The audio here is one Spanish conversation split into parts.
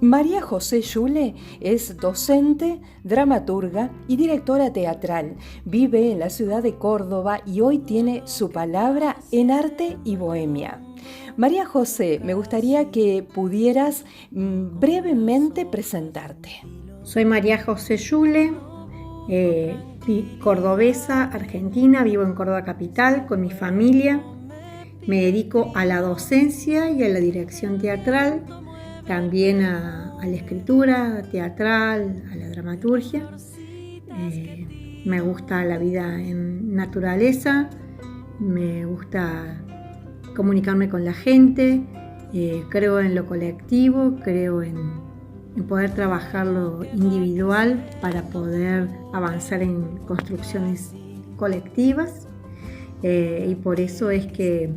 María José Yule es docente, dramaturga y directora teatral. Vive en la ciudad de Córdoba y hoy tiene su palabra en Arte y Bohemia. María José, me gustaría que pudieras brevemente presentarte. Soy María José Yule, cordobesa, argentina, vivo en Córdoba capital con mi familia. Me dedico a la docencia y a la dirección teatral, también a la escritura teatral, a la dramaturgia. Me gusta la vida en naturaleza, me gusta comunicarme con la gente, creo en lo colectivo, creo en poder trabajar lo individual para poder avanzar en construcciones colectivas. Y por eso es que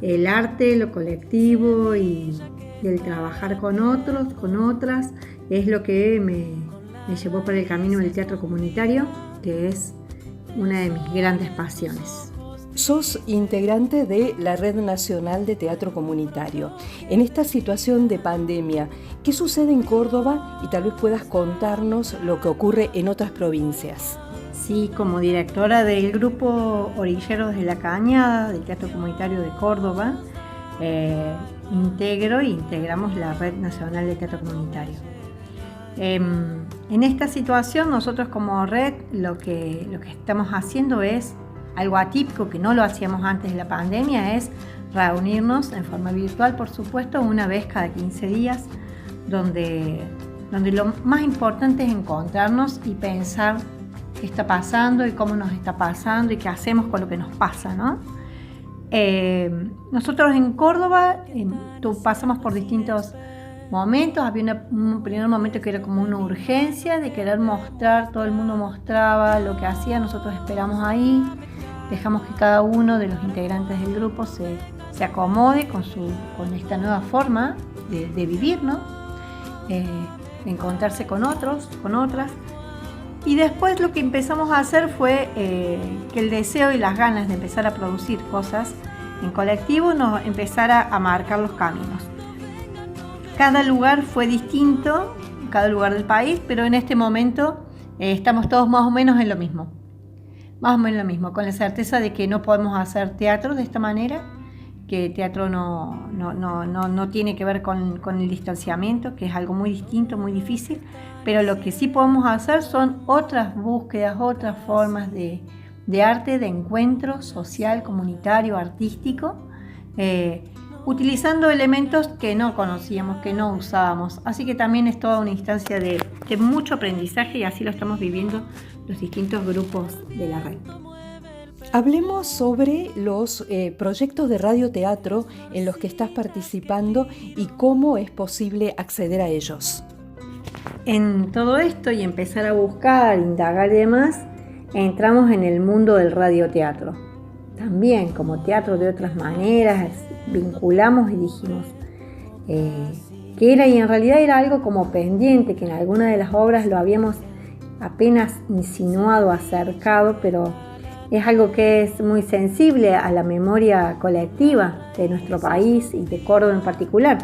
el arte, lo colectivo y el trabajar con otros, con otras, es lo que me llevó por el camino del teatro comunitario, que es una de mis grandes pasiones. Sos integrante de la Red Nacional de Teatro Comunitario. En esta situación de pandemia, ¿qué sucede en Córdoba? Y tal vez puedas contarnos lo que ocurre en otras provincias. Sí, como directora del grupo Orilleros de la Cañada del Teatro Comunitario de Córdoba, integramos la Red Nacional de Teatro Comunitario. En esta situación, nosotros como red lo que estamos haciendo es algo atípico que no lo hacíamos antes de la pandemia, es reunirnos en forma virtual, por supuesto, una vez cada 15 días, donde lo más importante es encontrarnos y pensar qué está pasando y cómo nos está pasando y qué hacemos con lo que nos pasa, ¿no? Nosotros en Córdoba pasamos por distintos momentos. Había un primer momento que era como una urgencia de querer mostrar, todo el mundo mostraba lo que hacía, nosotros esperamos ahí, dejamos que cada uno de los integrantes del grupo se acomode con esta nueva forma de vivir, ¿no? De encontrarse con otros, con otras. Y después lo que empezamos a hacer fue que el deseo y las ganas de empezar a producir cosas en colectivo nos empezara a marcar los caminos. Cada lugar fue distinto, cada lugar del país, pero en este momento estamos todos más o menos en lo mismo. Más o menos lo mismo, con la certeza de que no podemos hacer teatro de esta manera, que teatro no tiene que ver con el distanciamiento, que es algo muy distinto, muy difícil, pero lo que sí podemos hacer son otras búsquedas, otras formas de arte, de encuentro social, comunitario, artístico, utilizando elementos que no conocíamos, que no usábamos. Así que también es toda una instancia de mucho aprendizaje y así lo estamos viviendo los distintos grupos de la red. Hablemos sobre los proyectos de radioteatro en los que estás participando y cómo es posible acceder a ellos. En todo esto y empezar a buscar, indagar y demás, entramos en el mundo del radioteatro. También como teatro de otras maneras, vinculamos y dijimos que era, y en realidad era algo como pendiente, que en alguna de las obras lo habíamos apenas insinuado, acercado, pero es algo que es muy sensible a la memoria colectiva de nuestro país y de Córdoba en particular.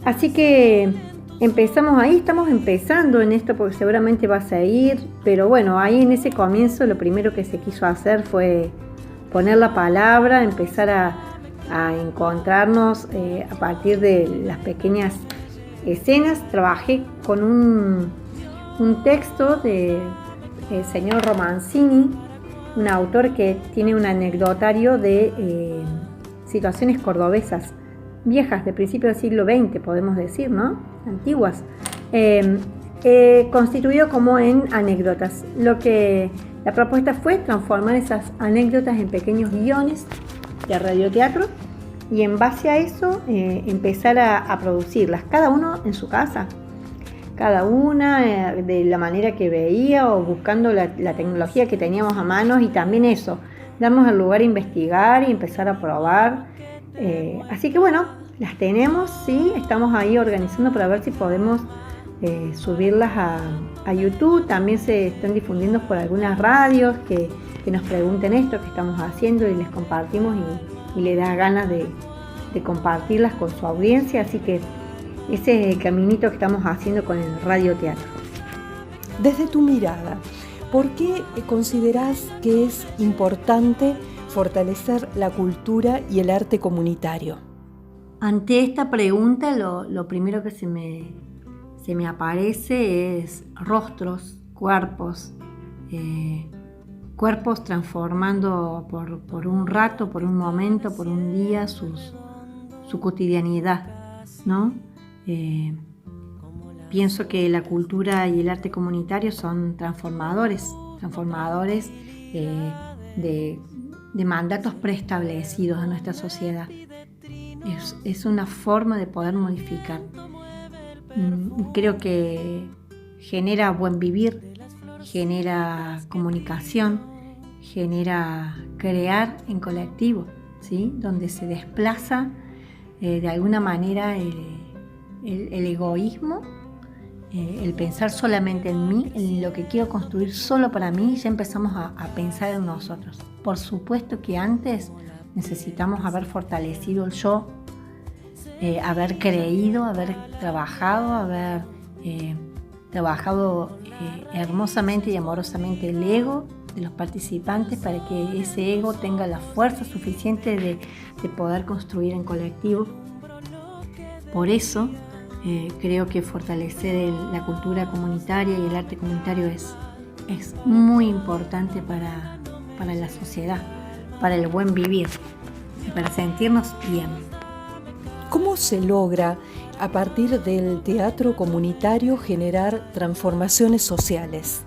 Así que empezamos ahí, estamos empezando en esto porque seguramente va a seguir, pero bueno, ahí en ese comienzo lo primero que se quiso hacer fue poner la palabra, empezar a encontrarnos a partir de las pequeñas escenas. Trabajé con un texto del señor Romancini, un autor que tiene un anecdotario de situaciones cordobesas viejas, de principios del siglo XX, podemos decir, ¿no? Antiguas, constituido como en anécdotas. La propuesta fue transformar esas anécdotas en pequeños guiones de radioteatro y en base a eso empezar a producirlas, cada uno en su casa, cada una de la manera que veía o buscando la tecnología que teníamos a mano, y también eso, darnos el lugar a investigar y empezar a probar. Así que bueno, las tenemos, sí, estamos ahí organizando para ver si podemos subirlas a YouTube. También se están difundiendo por algunas radios que nos pregunten esto que estamos haciendo y les compartimos y les da ganas de compartirlas con su audiencia. Así que Ese es el caminito que estamos haciendo con el radioteatro. Desde tu mirada, ¿por qué considerás que es importante fortalecer la cultura y el arte comunitario? Ante esta pregunta, lo primero que se me aparece es rostros, cuerpos transformando por un rato, por un momento, por un día su cotidianidad, ¿no? Pienso que la cultura y el arte comunitario son transformadores de mandatos preestablecidos en nuestra sociedad. Es una forma de poder modificar. Creo que genera buen vivir, genera comunicación, genera crear en colectivo, ¿sí? Donde se desplaza de alguna manera el egoísmo, el pensar solamente en mí, en lo que quiero construir solo para mí. Ya empezamos a pensar en nosotros. Por supuesto que antes necesitamos haber fortalecido el yo, haber creído, haber trabajado hermosamente y amorosamente el ego de los participantes para que ese ego tenga la fuerza suficiente de poder construir en colectivo. Por eso creo que fortalecer la cultura comunitaria y el arte comunitario es muy importante para la sociedad, para el buen vivir, para sentirnos bien. ¿Cómo se logra a partir del teatro comunitario generar transformaciones sociales?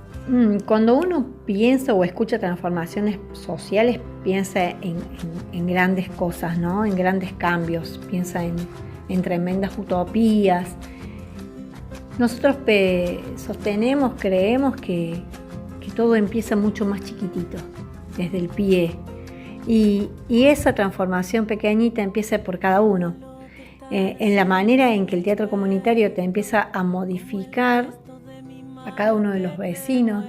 Cuando uno piensa o escucha transformaciones sociales, piensa en grandes cosas, ¿no? En grandes cambios, piensa en tremendas utopías. Nosotros sostenemos, creemos que todo empieza mucho más chiquitito, desde el pie. Y esa transformación pequeñita empieza por cada uno. En la manera en que el teatro comunitario te empieza a modificar a cada uno de los vecinos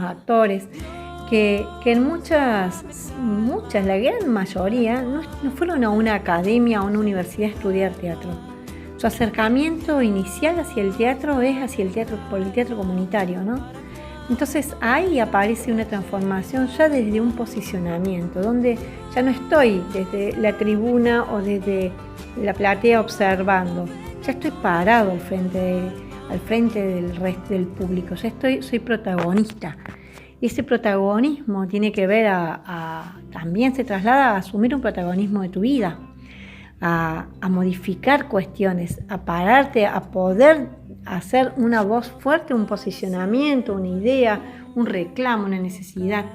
actores, que en muchas, la gran mayoría, no fueron a una academia o a una universidad a estudiar teatro. Su acercamiento inicial hacia el teatro es por el teatro comunitario, ¿no? Entonces ahí aparece una transformación ya desde un posicionamiento, donde ya no estoy desde la tribuna o desde la platea observando, ya estoy parado al frente del resto del público, soy protagonista. Y ese protagonismo tiene que ver también se traslada a asumir un protagonismo de tu vida, a modificar cuestiones, a pararte, a poder hacer una voz fuerte, un posicionamiento, una idea, un reclamo, una necesidad.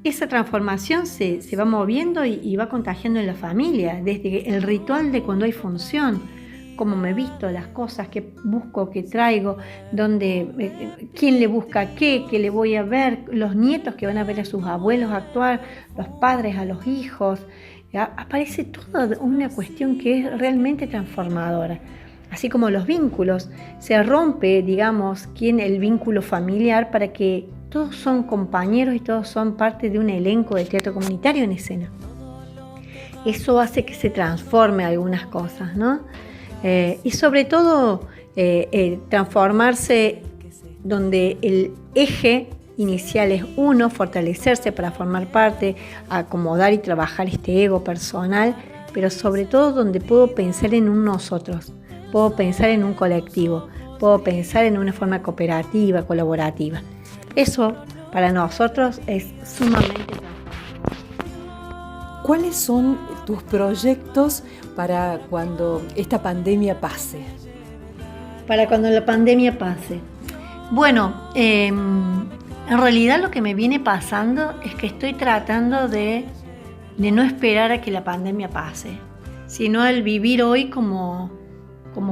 Esa transformación se va moviendo y va contagiando en la familia, desde el ritual de cuando hay función, cómo me visto, las cosas que busco, que traigo, quién le busca qué le voy a ver, los nietos que van a ver a sus abuelos actuar, los padres a los hijos. Aparece toda una cuestión que es realmente transformadora. Así como los vínculos, se rompe, digamos, el vínculo familiar para que todos son compañeros y todos son parte de un elenco de teatro comunitario en escena. Eso hace que se transforme algunas cosas, ¿no? Y sobre todo transformarse donde el eje inicial es uno, fortalecerse para formar parte, acomodar y trabajar este ego personal, pero sobre todo donde puedo pensar en un nosotros, puedo pensar en un colectivo, puedo pensar en una forma cooperativa, colaborativa. Eso para nosotros es sumamente importante. ¿Cuáles son tus proyectos para cuando esta pandemia pase? Para cuando la pandemia pase. Bueno, en realidad lo que me viene pasando es que estoy tratando de no esperar a que la pandemia pase, sino el vivir hoy como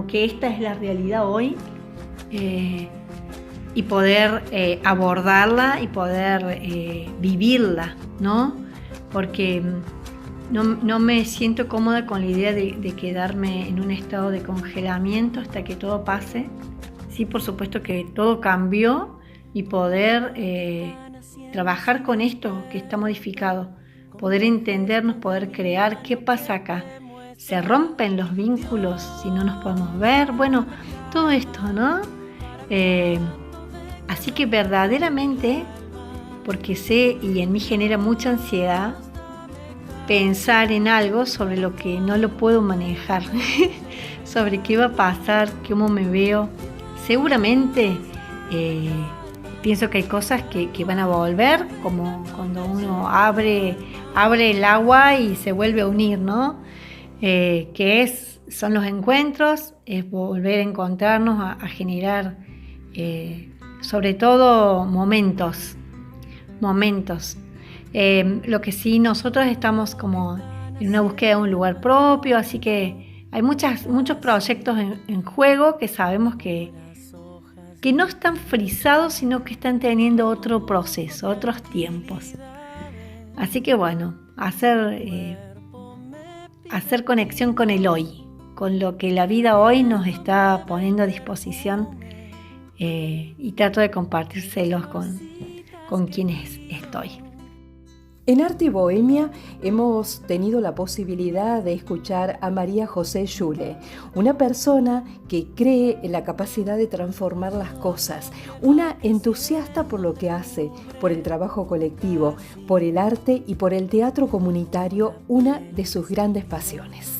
que esta es la realidad hoy, y poder abordarla y poder vivirla, ¿no? Porque no me siento cómoda con la idea de quedarme en un estado de congelamiento hasta que todo pase. Sí, por supuesto que todo cambió y poder trabajar con esto que está modificado, poder entendernos, poder crear qué pasa acá. se rompen los vínculos si no nos podemos ver. Bueno, todo esto, ¿no? Así que verdaderamente, porque sé y en mí genera mucha ansiedad pensar en algo sobre lo que no lo puedo manejar, sobre qué va a pasar, cómo me veo. Seguramente pienso que hay cosas que van a volver, como cuando uno abre el agua y se vuelve a unir, ¿no? Son los encuentros, es volver a encontrarnos, a generar sobre todo momentos. Lo que sí, nosotros estamos como en una búsqueda de un lugar propio, así que hay muchos proyectos en juego que sabemos que no están frisados, sino que están teniendo otro proceso, otros tiempos. Así que bueno, hacer conexión con el hoy, con lo que la vida hoy nos está poniendo a disposición, y trato de compartírselos con quienes estoy. En Arte y Bohemia hemos tenido la posibilidad de escuchar a María José Yule, una persona que cree en la capacidad de transformar las cosas, una entusiasta por lo que hace, por el trabajo colectivo, por el arte y por el teatro comunitario, una de sus grandes pasiones.